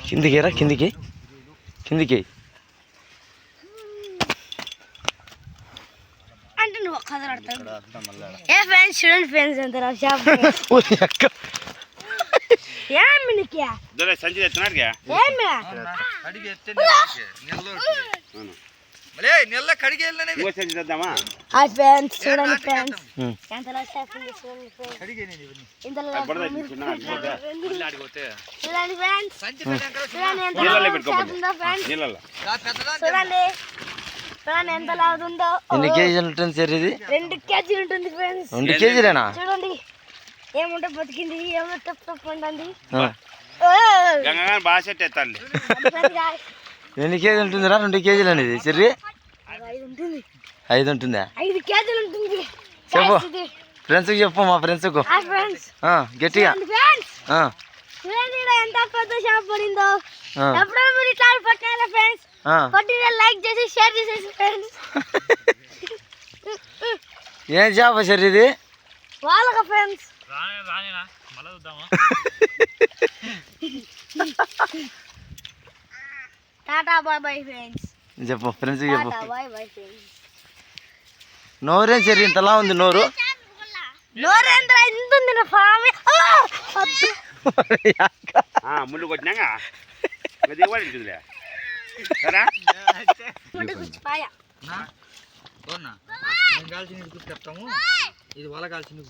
కిందికి రా, కిందికి కిందికి అంటే నువ్వు ఏ ఫ్రెండ్స్ చూడండి ఫ్రెండ్స్ ఎంత షాప్ సంచి ఎత్తున్నాడు నెల కడిగి చేద్దామా చూడండి ఫ్రెండ్స్ ఎంత లాగుందో. ఎన్ని కేజీలు ఉంటుంది సార్ ఇది? 2 కేజీలు ఉంటుంది ఫ్రెండ్స్. 2 కేజీలేనా? చూడండి ఏముంటే బతికింది, ఏమంటే తప్పండి. బాగా సెట్ ఎత్తాలి. ఎన్ని కేజీలు ఉంటుందిరా 2 కేజీలు అనేది చెర్రీ? 5 ఉంటుందా? 5 కేజీలు ఉంటుంది. చెప్పు ఫ్రెండ్స్ చెప్పు, మా ఫ్రెండ్స్ గట్టిగా. చూడండి ఎంత పెద్ద షాప్ పడిందో. ఎప్పుడైనా మీరు ఇట్లా పట్టాలి ఫ్రెండ్స్, కొట్టిన లైక్ చేసి షేర్ చేసేసి ఫ్రెండ్స్. ఏం చేప సార్ ఇది? వాళ్ళక friends. Tata bye bye friends. చెప్పు ఫ్రెండ్స్ చెప్పు. Bye bye friends. నోరేం సరి ఇంతలా ఉంది నోరు? నోరేంద్ర ఇంత ఉంది నా స్వామి. ముళ్ళు కొట్టినాక ఇది వల కాల్చిన